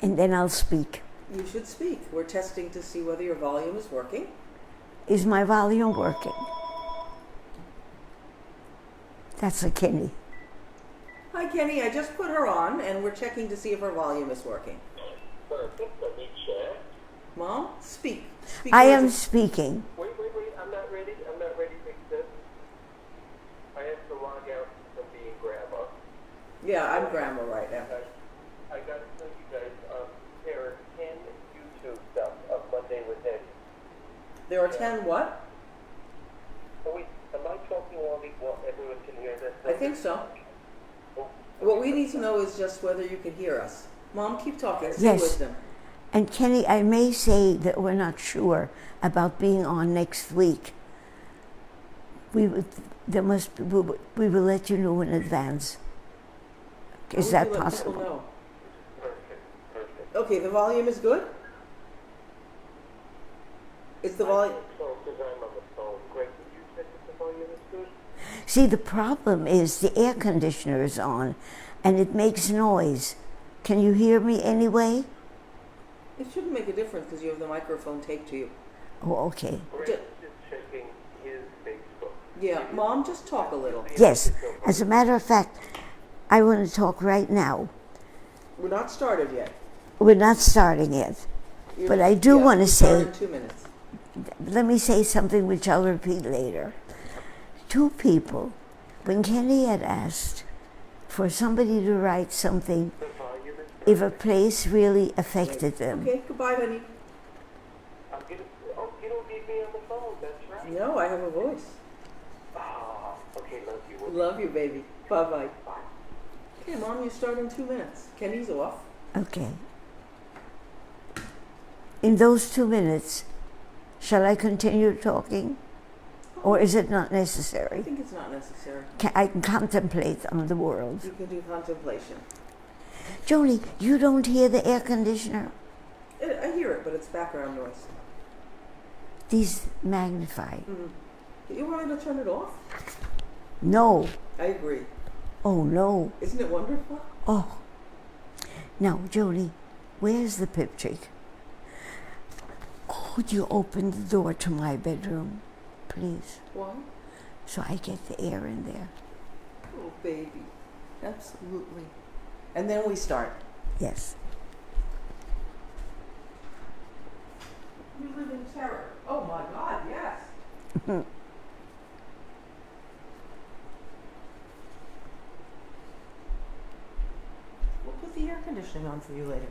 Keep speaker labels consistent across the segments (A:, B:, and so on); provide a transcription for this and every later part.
A: and then I'll speak.
B: You should speak. We're testing to see whether your volume is working.
A: Is my volume working? That's a Kenny.
B: Hi, Kenny. I just put her on, and we're checking to see if her volume is working.
C: Perfect. Let me check.
B: Mom, speak. Speak.
A: I am speaking.
C: Wait. I'm not ready. I'm not ready to accept. I have to log out from being grandma.
B: Yeah, I'm grandma right now.
C: I got to tell you guys, there are 10 YouTube stuff of Monday with Hedy.
B: There are 10 what?
C: Oh, wait, am I talking while everyone can hear this?
B: I think so.
C: Oh,
B: What we need to know is just whether you can hear us. Mom, keep talking. Stay
A: Yes.
B: with them.
A: And Kenny, I may say that we're not sure about being on next week. We will let you know in advance. Is that possible?
B: Know?
C: perfect.
B: Okay, the volume is good? Is the volume...
C: Because I'm on the phone. Greg, did you check if the volume is good?
A: See, the problem is the air conditioner is on and it makes noise. Can you hear me anyway?
B: It shouldn't make a difference because you have the microphone taped to you.
A: Oh, okay.
C: Greg is checking his Facebook.
B: Yeah, Mom, just talk a little.
A: Yes. As a matter of fact, I want to talk right now.
B: We're not started yet.
A: We're not starting yet. But I do want to
B: we start
A: say,
B: in 2 minutes.
A: let me say something which I'll repeat later. Two people, when Kenny had asked for somebody to write something
C: The volume is
A: if a place really affected them.
B: Okay, goodbye, honey.
C: I'm gonna. Oh, you don't need me on the phone. That's right.
B: No, I have a voice.
C: Ah, okay. Love you.
B: Love you, baby. Bye-bye.
C: Bye.
B: Okay, Mom, you start in 2 minutes. Kenny's off.
A: Okay. In those 2 minutes, shall I continue talking? Or is it not
B: I
A: necessary?
B: think it's not necessary.
A: I can contemplate on the world.
B: You can do contemplation.
A: Joni, you don't hear the air conditioner?
B: I hear it, but it's background noise.
A: These magnify.
B: You want me to turn it off?
A: No.
B: I agree.
A: Oh, no.
B: Isn't it wonderful?
A: Oh. Now, Joni, where's the picture? Could you open the door to my bedroom, please?
B: Why?
A: So I get the air in there.
B: Oh, baby. Absolutely. And then we start.
A: Yes.
B: You live in terror. Oh, my God, yes. We'll put the air conditioning on for you later.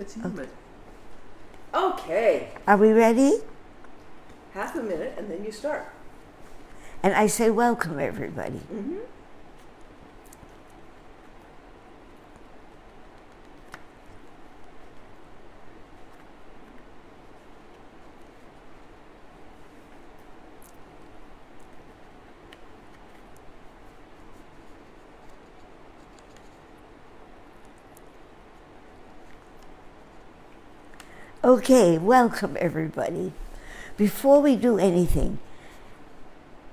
B: It's humid. Okay.
A: Are we ready?
B: Half a minute, and then you start.
A: And I say welcome, everybody.
B: Mm-hmm.
A: Okay, welcome, everybody. Before we do anything,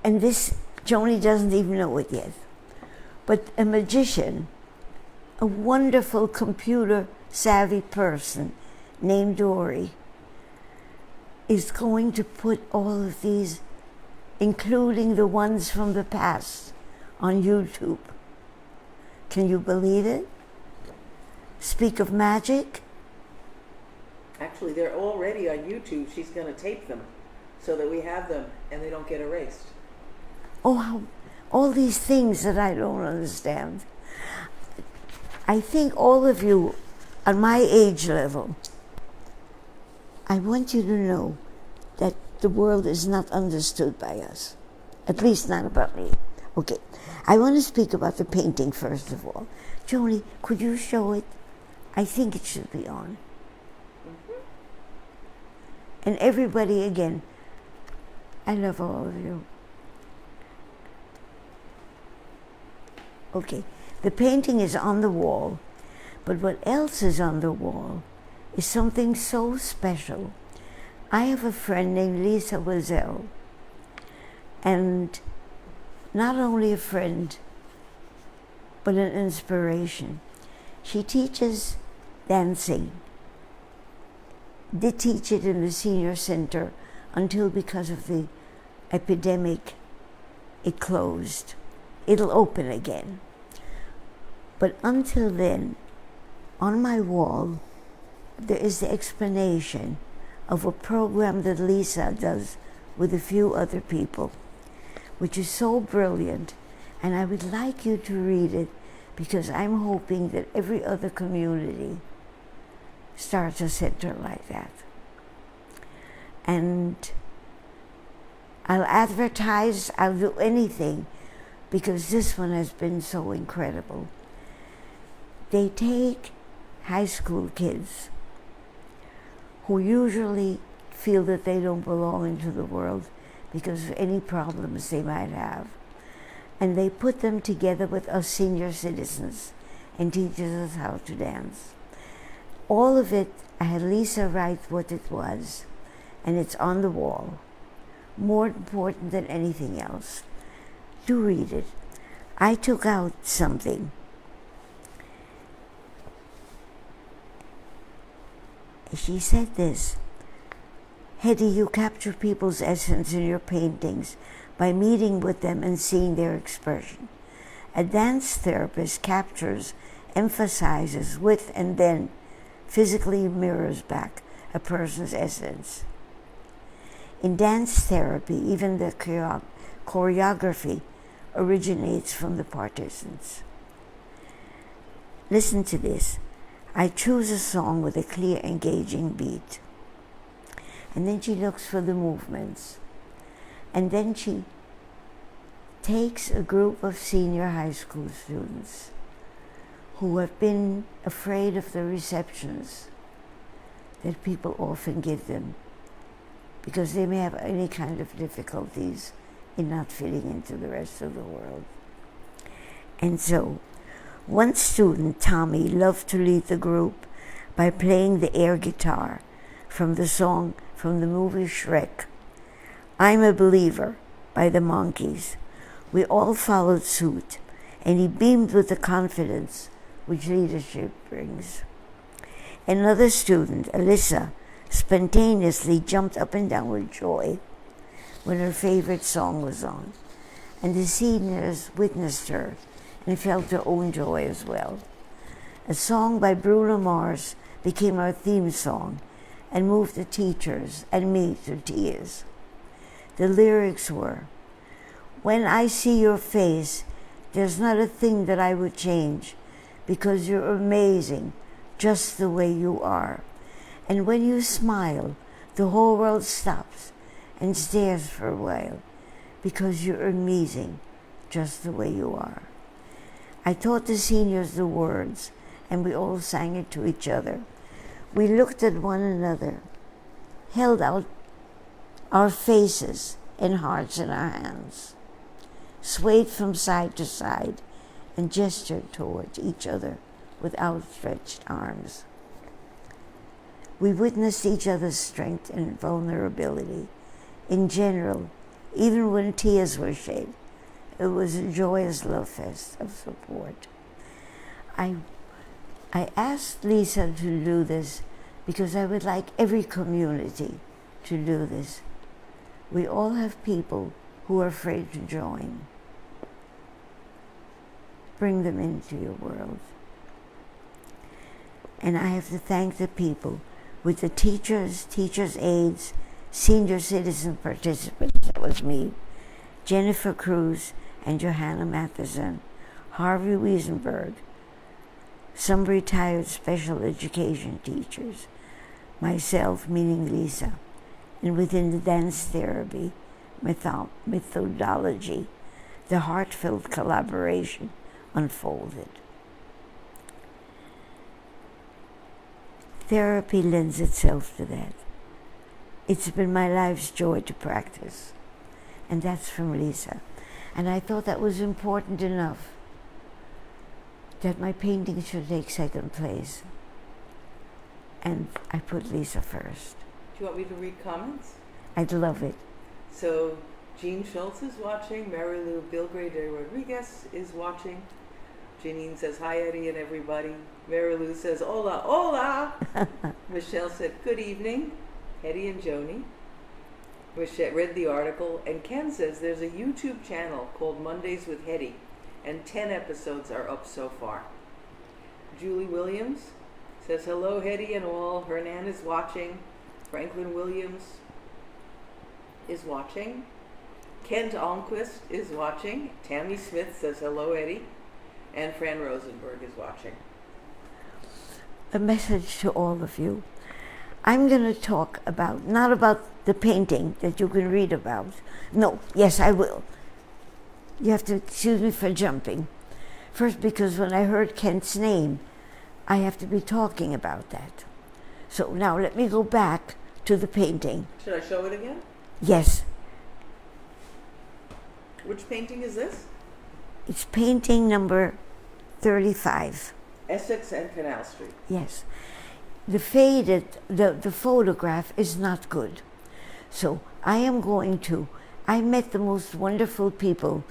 A: and this, Joni doesn't even know it yet, but a magician, a wonderful computer-savvy person named Dory, is going to put all of these, including the ones from the past, on YouTube. Can you believe it? Speak of magic.
B: Actually, they're already on YouTube. She's going to tape them so that we have them and they don't get erased.
A: Oh, how, all these things that I don't understand. I think all of you on my age level, I want you to know that the world is not understood by us, at least not about me. Okay, I want to speak about the painting first of all. Joni, could you show it? I think it should be on. And everybody, again, I love all of you. Okay, the painting is on the wall, but what else is on the wall is something so special. I have a friend named Lisa Wazell, and not only a friend, but an inspiration. She teaches dancing. Did teach it in the senior center until, because of the epidemic, it closed. It'll open again. But until then, on my wall, there is the explanation of a program that Lisa does with a few other people, which is so brilliant, and I would like you to read it, because I'm hoping that every other community starts a center like that. And I'll advertise, I'll do anything, because this one has been so incredible. They take high school kids who usually feel that they don't belong into the world because of any problems they might have, and they put them together with us senior citizens and teaches us how to dance. All of it, I had Lisa write what it was, and it's on the wall. More important than anything else. Do read it. I took out something. She said this: Hedy, you capture people's essence in your paintings by meeting with them and seeing their expression. A dance therapist captures, emphasizes with, and then physically mirrors back a person's essence. In dance therapy, even the choreography originates from the participants. Listen to this. I choose a song with a clear, engaging beat. And then she looks for the movements. And then she takes a group of senior high school students who have been afraid of the receptions that people often give them, because they may have any kind of difficulties in not fitting into the rest of the world. And so, one student, Tommy, loved to lead the group by playing the air guitar from the song from the movie Shrek, I'm a Believer by the Monkees. We all followed suit, and he beamed with the confidence which leadership brings. Another student, Alyssa, spontaneously jumped up and down with joy when her favorite song was on, and the seniors witnessed her and felt their own joy as well. A song by Bruno Mars became our theme song and moved the teachers and me to tears. The lyrics were, when I see your face, there's not a thing that I would change, because you're amazing just the way you are. And when you smile, the whole world stops and stares for a while, because you're amazing just the way you are. I taught the seniors the words, and we all sang it to each other. We looked at one another, held out our faces and hearts in our hands, swayed from side to side, and gestured toward each other with outstretched arms. We witnessed each other's strength and vulnerability. In general, even when tears were shed, it was a joyous love fest of support. I asked Lisa to do this because I would like every community to do this. We all have people who are afraid to join. Bring them into your world. And I have to thank the people with the teachers, teachers' aides, senior citizen participants, that was me, Jennifer Cruz and Johanna Matheson, Harvey Wiesenberg, some retired special education teachers, myself, meaning Lisa, and within the dance therapy methodology, the heartfelt collaboration unfolded. Therapy lends itself to that. It's been my life's joy to practice, and that's from Lisa. And I thought that was important enough that my painting should take second place. And I put Lisa first.
B: Do you want me to read comments?
A: I'd love it.
B: So Jean Schultz is watching, Mary Lou Bilgrade de Rodriguez is watching, Janine says, hi, Eddie and everybody. Mary Lou says, hola, hola. Michelle said, good evening, Hedy and Joni. Michelle read the article, and Ken says there's a YouTube channel called Mondays with Hedy, and 10 episodes are up so far. Julie Williams says, hello, Hedy and all. Hernan is watching. Franklin Williams is watching. Kent Almquist is watching. Tammy Smith says, hello, Eddie. And Fran Rosenberg is watching.
A: A message to all of you. I'm going to talk about, not about the painting that you can read about. No, yes, I will. You have to excuse me for jumping. First, because when I heard Kent's name, I have to be talking about that. So now let me go back to the painting.
B: Should I show it again?
A: Yes,
B: Which painting is this?
A: it's painting number 35.
B: Essex and Canal Street.
A: Yes. The faded, the photograph is not good. So I met the most wonderful people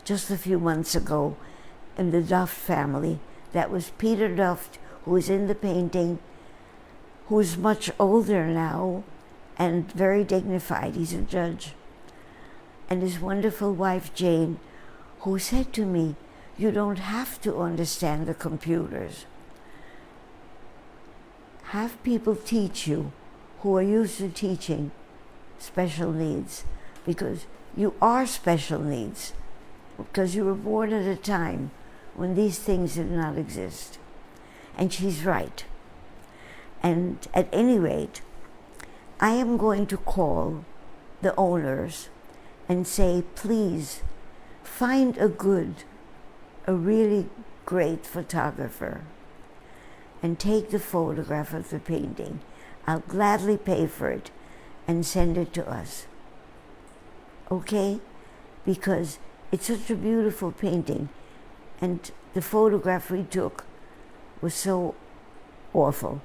A: just a few months ago in the Duft family. That was Peter Duft, who is in the painting, who is much older now and very dignified. He's a judge. And his wonderful wife, Jane, who said to me, you don't have to understand the computers. Have people teach you who are used to teaching special needs, because you are special needs, because you were born at a time when these things did not exist. And she's right. And at any rate, I am going to call the owners and say, please find a really great photographer and take the photograph of the painting. I'll gladly pay for it and send it to us. Okay? Because it's such a beautiful painting, and the photograph we took was so awful.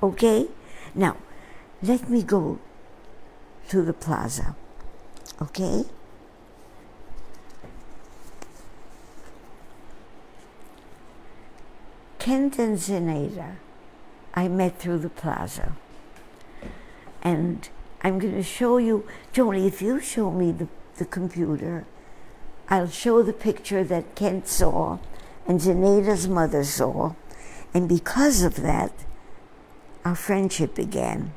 A: Okay? Now, let me go to the plaza. Okay? Kent and Zenaida, I met through the plaza. And I'm going to show you, Joni, if you show me the computer, I'll show the picture that Kent saw and Zenaida's mother saw. And because of that, our friendship began.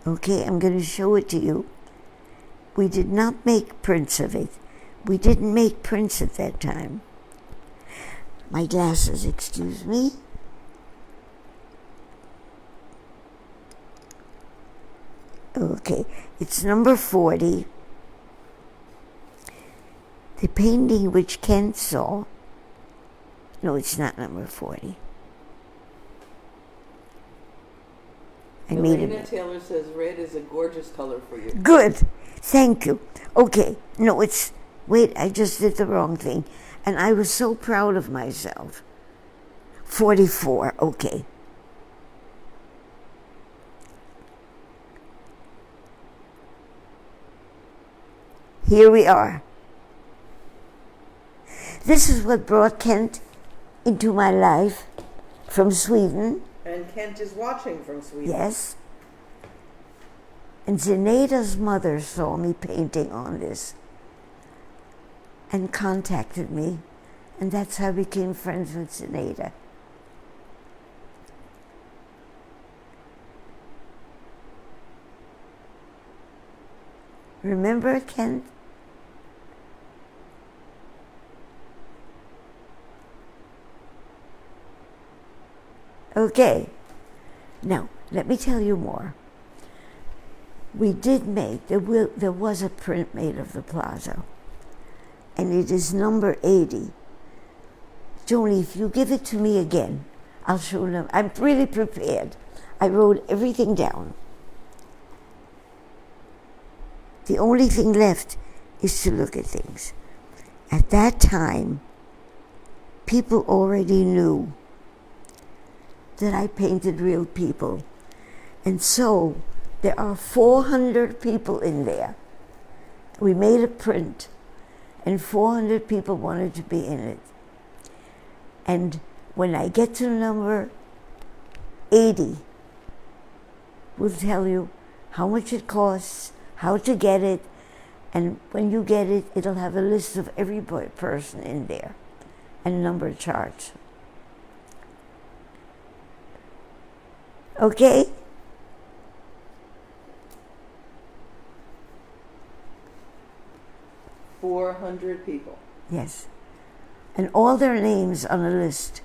A: Okay, I'm going to show it to you. We did not make prints of it. We didn't make prints at that time. My glasses, excuse me. Okay, it's number 40. The painting which Kent saw. No, it's not number 40.
B: Elena Taylor says red is a gorgeous color for you.
A: Good. Thank you. Okay. No, wait, I just did the wrong thing. And I was so proud of myself. 44. Okay. Here we are. This is what brought Kent into my life from Sweden.
B: And Kent is watching from Sweden.
A: Yes. And Zenaida's mother saw me painting on this and contacted me, and that's how I became friends with Zenaida. Remember, Kent? Okay. Now, let me tell you more. We did make, there was a print made of the plaza, and it is number 80. Joni, if you give it to me again, I'll show them. I'm really prepared. I wrote everything down. The only thing left is to look at things. At that time, people already knew that I painted real people. And so there are 400 people in there. We made a print and 400 people wanted to be in it. And when I get to number 80, we'll tell you how much it costs, how to get it, and when you get it, it'll have a list of every person in there and number charts. Okay?
B: $400 people.
A: Yes. And all their names on a list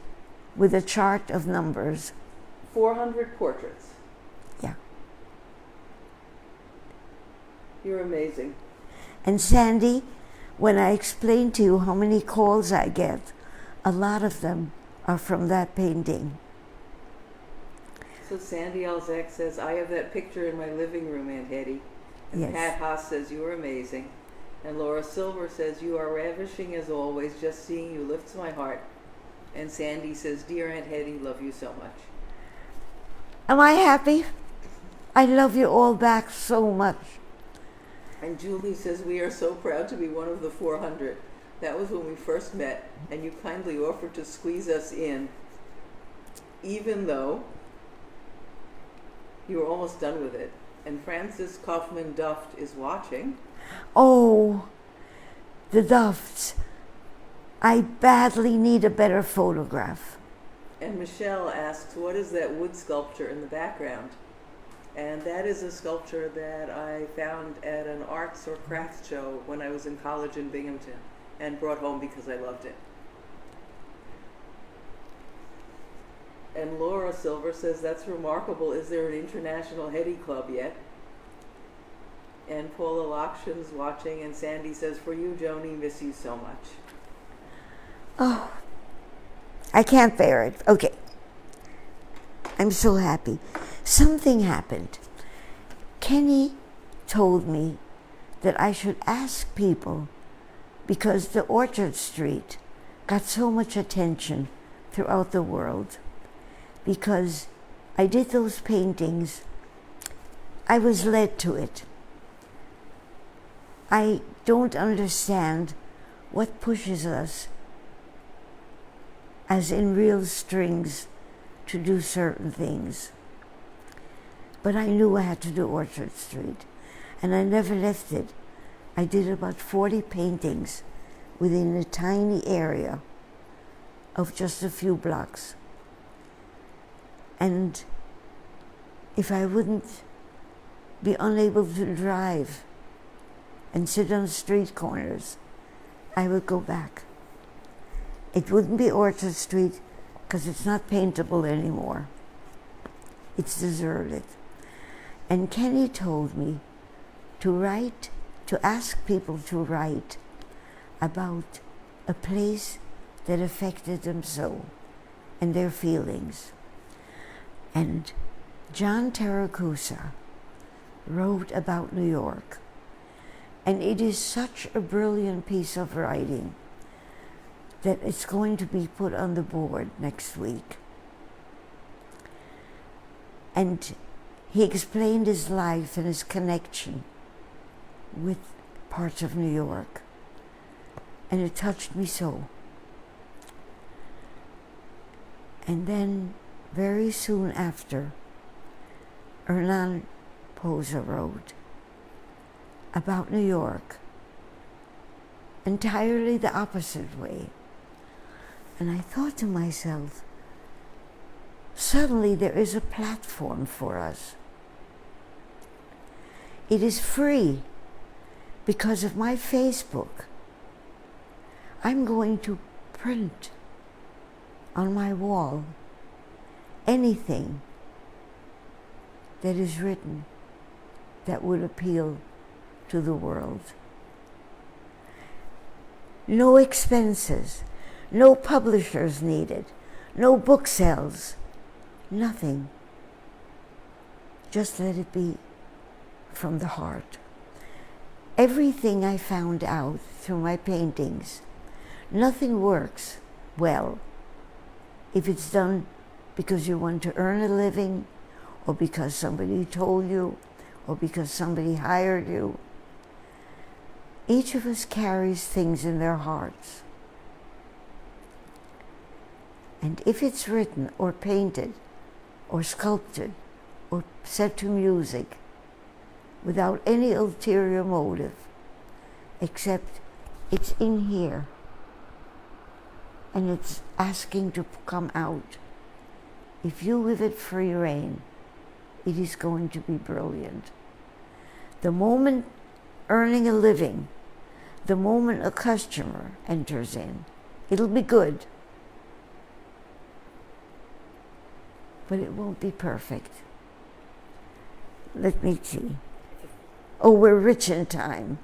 A: with a chart of numbers.
B: 400 portraits.
A: Yeah.
B: You're amazing.
A: And Sandy, when I explain to you how many calls I get, a lot of them are from that painting.
B: So Sandy Alzak says, I have that picture in my living room, Aunt Hedy. And
A: Yes.
B: Pat Haas says, you are amazing. And Laura Silver says, you are ravishing as always. Just seeing you lifts my heart. And Sandy says, dear Aunt Hedy, love you so much.
A: Am I happy? I love you all back so much.
B: And Julie says, we are so proud to be one of the 400. That was when we first met, and you kindly offered to squeeze us in, even though you were almost done with it. And Francis Kaufman Duft is watching.
A: Oh, the Dufts. I badly need a better photograph.
B: And Michelle asks, what is that wood sculpture in the background? And that is a sculpture that I found at an arts or crafts show when I was in college in Binghamton and brought home because I loved it. And Laura Silver says, that's remarkable. Is there an international Hedy club yet? And Paula Lakshan's watching, and Sandy says, for you, Joni, miss you so much.
A: Oh, I can't bear it. Okay. I'm so happy. Something happened. Kenny told me that I should ask people, because the Orchard Street got so much attention throughout the world, because I did those paintings. I was led to it. I don't understand what pushes us, as in real strings, to do certain things. But I knew I had to do Orchard Street, and I never left it. I did about 40 paintings within a tiny area of just a few blocks. And if I wouldn't be unable to drive and sit on street corners, I would go back. It wouldn't be Orchard Street because it's not paintable anymore. It's deserted. And Kenny told me to ask people to write about a place that affected them so and their feelings. And John Taracusa wrote about New York. And it is such a brilliant piece of writing that it's going to be put on the board next week. And he explained his life and his connection with parts of New York. And it touched me so. And then, very soon after, Hernan Posa wrote about New York, entirely the opposite way. And I thought to myself, suddenly there is a platform for us. It is free because of my Facebook. I'm going to print on my wall anything that is written that would appeal to the world. No expenses, no publishers needed, no book sales, nothing. Just let it be from the heart. Everything I found out through my paintings, nothing works well if it's done because you want to earn a living, or because somebody told you, or because somebody hired you. Each of us carries things in their hearts. And if it's written or painted or sculpted or set to music without any ulterior motive, except it's in here and it's asking to come out, if you give it free rein, it is going to be brilliant. The moment earning a living, the moment a customer enters in, it'll be good. But it won't be perfect. Let me see. Oh, we're rich in time.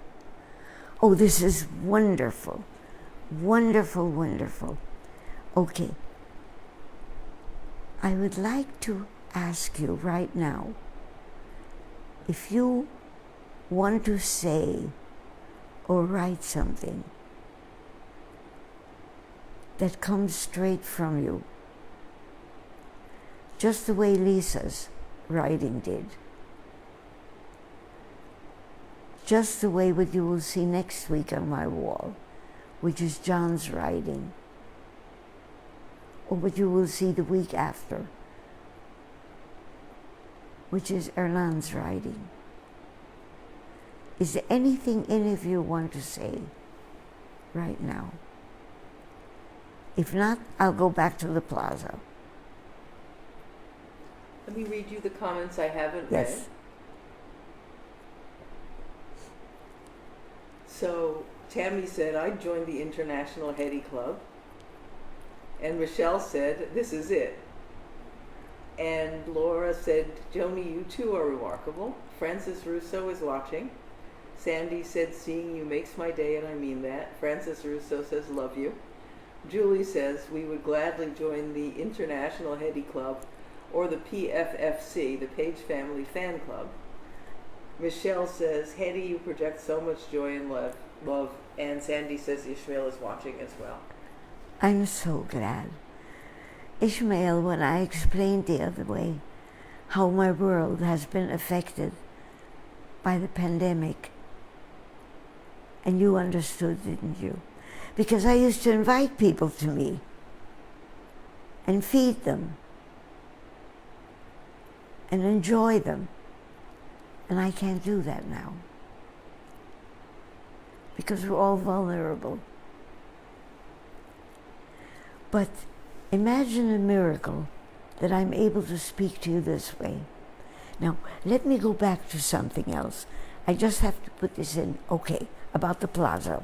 A: Oh, this is wonderful. Wonderful, wonderful. Okay. I would like to ask you right now, if you want to say or write something that comes straight from you, just the way Lisa's writing did, just the way what you will see next week on my wall, which is John's writing, or what you will see the week after, which is Erlan's writing. Is there anything any of you want to say right now? If not, I'll go back to the plaza.
B: Let me read you the comments I haven't
A: Yes.
B: read. So Tammy said, I joined the International Hedy Club. And Michelle said, this is it. And Laura said, Joni, you too are remarkable. Francis Russo is watching. Sandy said, seeing you makes my day, and I mean that. Francis Russo says, love you. Julie says, we would gladly join the International Hedy Club or the PFFC, the Page Family Fan Club. Michelle says, Hedy, you project so much joy and love. And Sandy says Ishmael is watching as well.
A: I'm so glad. Ishmael, when I explained the other way how my world has been affected by the pandemic, and you understood, didn't you? Because I used to invite people to me and feed them and enjoy them. And I can't do that now because we're all vulnerable. But imagine a miracle that I'm able to speak to you this way. Now, let me go back to something else. I just have to put this in. Okay, about the plaza.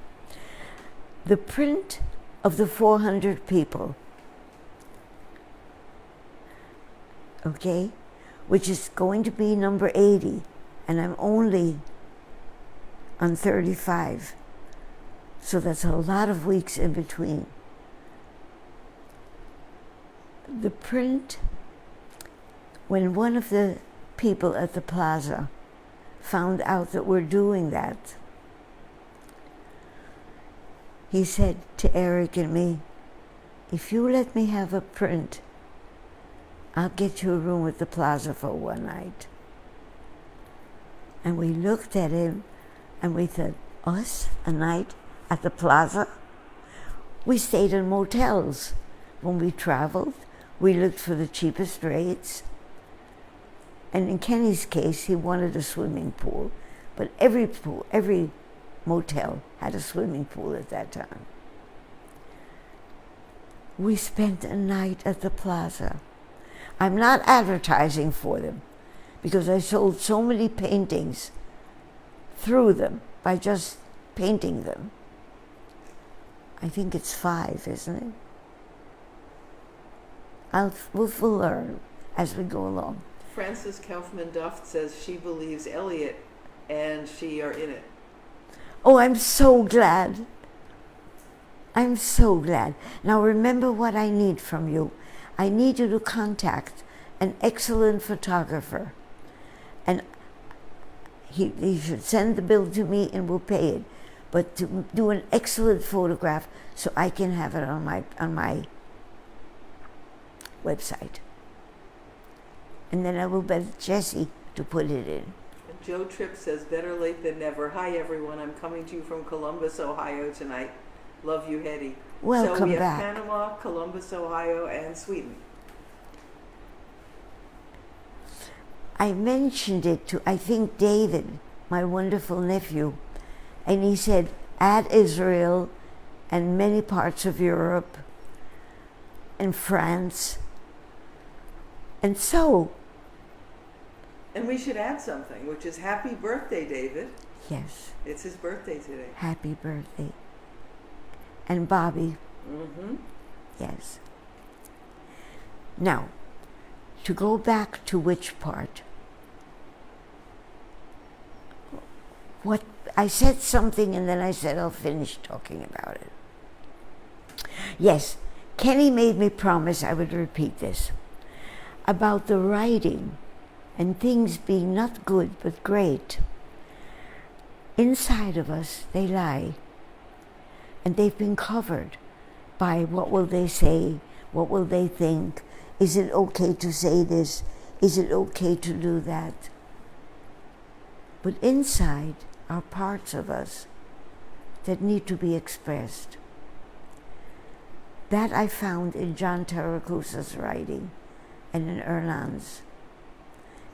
A: The print of the 400 people, okay, which is going to be number 80, and I'm only on 35. So that's a lot of weeks in between. The print, when one of the people at the plaza found out that we're doing that, he said to Eric and me, if you let me have a print, I'll get you a room at the plaza for one night. And we looked at him and we said, us, a night at the plaza? We stayed in motels. When we traveled, we looked for the cheapest rates. And in Kenny's case, he wanted a swimming pool. But every motel had a swimming pool at that time. We spent a night at the plaza. I'm not advertising for them because I sold so many paintings through them by just painting them. I think it's 5, isn't it? We'll learn as we go along.
B: Frances Kaufman Duft says she believes Elliot and she are in it.
A: Oh, I'm so glad. I'm so glad. Now remember what I need from you. I need you to contact an excellent photographer. And he should send the bill to me and we'll pay it. But to do an excellent photograph so I can have it on my website. And then I will bet Jessie to put it in.
B: And Joe Tripp says, better late than never. Hi, everyone. I'm coming to you from Columbus, Ohio tonight. Love you, Hedy.
A: Welcome
B: so we have
A: back.
B: Panama, Columbus, Ohio, and Sweden.
A: I mentioned it to, I think, David, my wonderful nephew, and he said, add Israel and many parts of Europe and France. And so,
B: And we should add something, which is happy birthday, David.
A: yes,
B: It's his birthday today.
A: happy birthday. And Bobby,
B: Mm-hmm.
A: yes. Now, to go back to which part? What I said something and then I said I'll finish talking about it. Yes, Kenny made me promise I would repeat this. About the writing and things being not good but great. Inside of us, they lie. And they've been covered by what will they say, what will they think, is it okay to say this, is it okay to do that? But inside are parts of us that need to be expressed. That I found in John Taracusa's writing and in Erland's,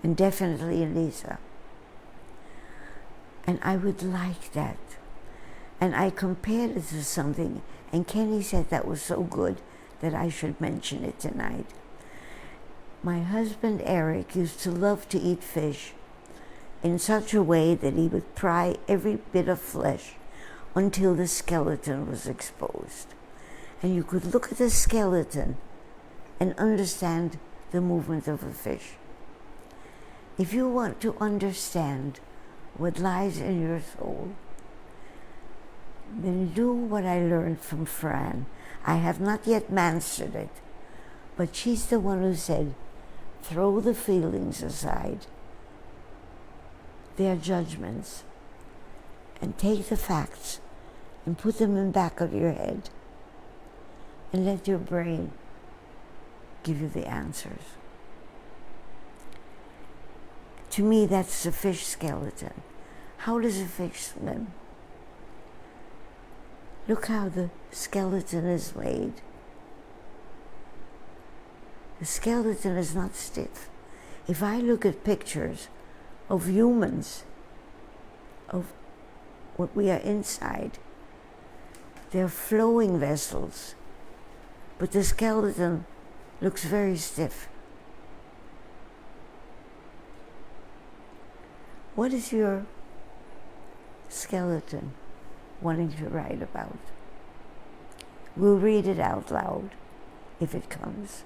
A: and definitely in Lisa. And I would like that. And I compared it to something, and Kenny said that was so good that I should mention it tonight. My husband Eric used to love to eat fish in such a way that he would pry every bit of flesh until the skeleton was exposed. And you could look at the skeleton and understand the movement of a fish. If you want to understand what lies in your soul, then do what I learned from Fran. I have not yet mastered it, but she's the one who said, throw the feelings aside, their judgments, and take the facts and put them in the back of your head and let your brain give you the answers. To me, that's the fish skeleton. How does a fish swim? Look how the skeleton is made. The skeleton is not stiff. If I look at pictures of humans, of what we are inside, they're flowing vessels, but the skeleton looks very stiff. What is your skeleton wanting to write about? We'll read it out loud if it comes.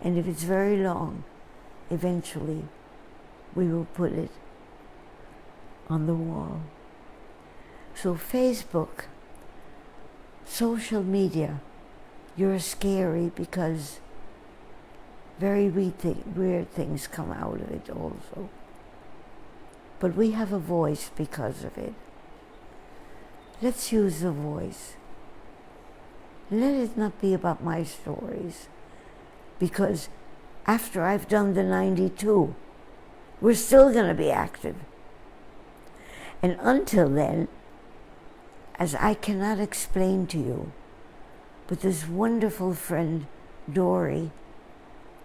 A: And if it's very long, eventually we will put it on the wall. So Facebook, social media, you're scary because very weird things come out of it also. But we have a voice because of it. Let's use the voice. Let it not be about my stories, because after I've done the 92, we're still going to be active. And until then, as I cannot explain to you, but this wonderful friend, Dory,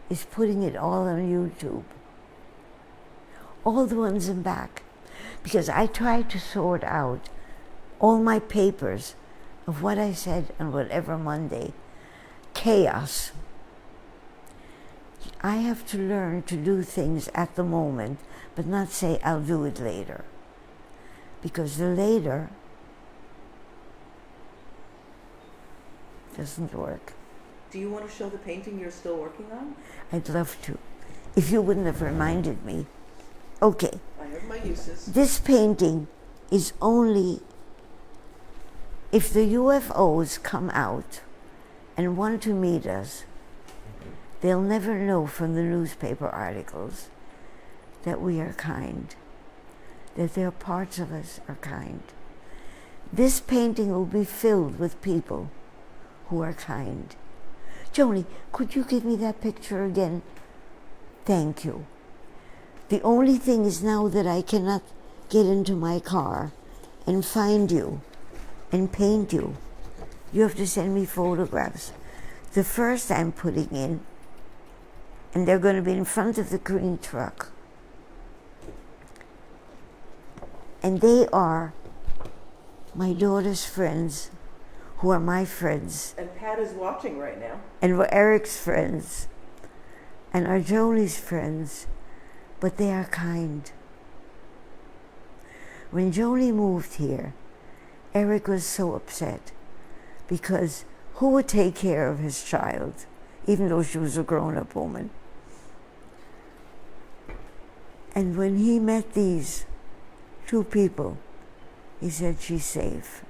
A: is putting it all on YouTube. All the ones in back. Because I tried to sort out all my papers of what I said on whatever Monday. Chaos. I have to learn to do things at the moment, but not say I'll do it later. Because the later doesn't work.
B: Do you want to show the painting you're still working on?
A: I'd love to. If you wouldn't have reminded me. Okay.
B: I have my uses.
A: This painting is only if the UFOs come out and want to meet us. They'll never know from the newspaper articles that we are kind, that there are parts of us are kind. This painting will be filled with people who are kind. Joni, could you give me that picture again? Thank you. The only thing is now that I cannot get into my car and find you and paint you. You have to send me photographs. The first I'm putting in, and they're going to be in front of the green truck. And they are my daughter's friends, who are my friends,
B: And Pat is watching right now.
A: and were Eric's friends, and are Jolie's friends, but they are kind. When Jolie moved here, Eric was so upset because who would take care of his child, even though she was a grown-up woman? And when he met these two people, he said, she's safe.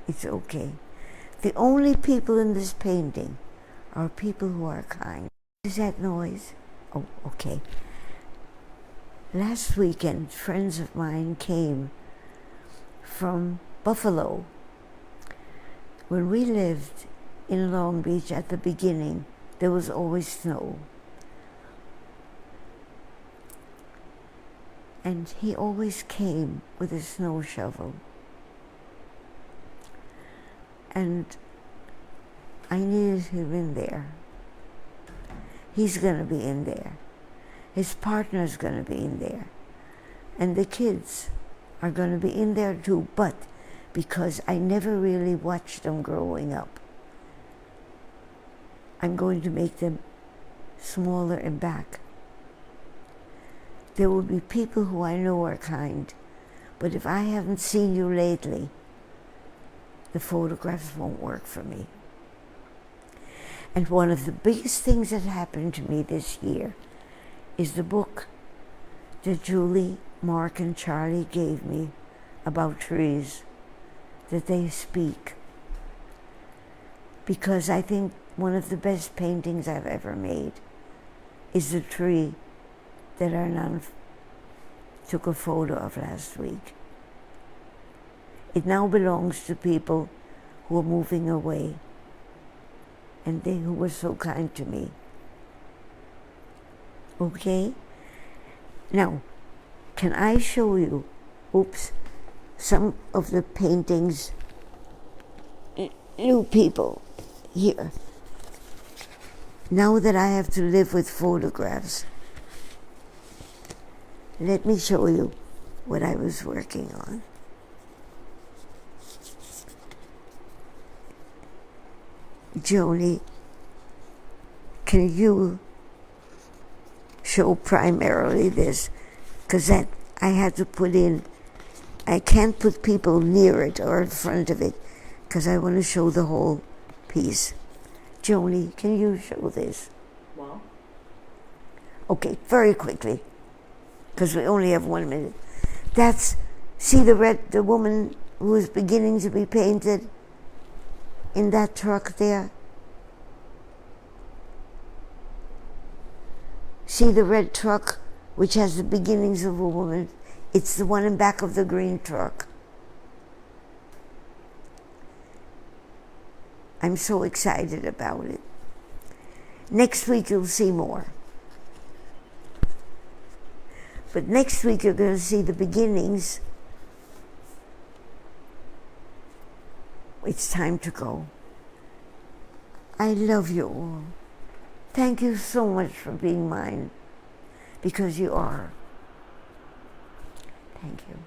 A: It's okay. The only people in this painting are people who are kind. Is that noise? Oh, okay. Last weekend, friends of mine came from Buffalo. When we lived in Long Beach at the beginning, there was always snow. And he always came with a snow shovel. And I needed him in there. He's going to be in there. His partner's going to be in there. And the kids are going to be in there too, but because I never really watched them growing up, I'm going to make them smaller and back. There will be people who I know are kind, but if I haven't seen you lately, the photographs won't work for me. And one of the biggest things that happened to me this year is the book that Julie, Mark, and Charlie gave me about trees, that they speak. Because I think one of the best paintings I've ever made is the tree that Hernan took a photo of last week. It now belongs to people who are moving away, and they who were so kind to me. Okay? Now, can I show you, some of the paintings, new people here. Now that I have to live with photographs, let me show you what I was working on. Joni, can you show primarily this? Because that I had to put in, I can't put people near it or in front of it because I want to show the whole piece. Joni, can you show this?
B: Well,
A: Okay, very quickly, because we only have 1 minute. See the woman who is beginning to be painted in that truck there? See the red truck, which has the beginnings of a woman? It's the one in back of the green truck. I'm so excited about it. Next week you'll see more. But next week you're going to see the beginnings. It's time to go. I love you all. Thank you so much for being mine, because you are. Thank you.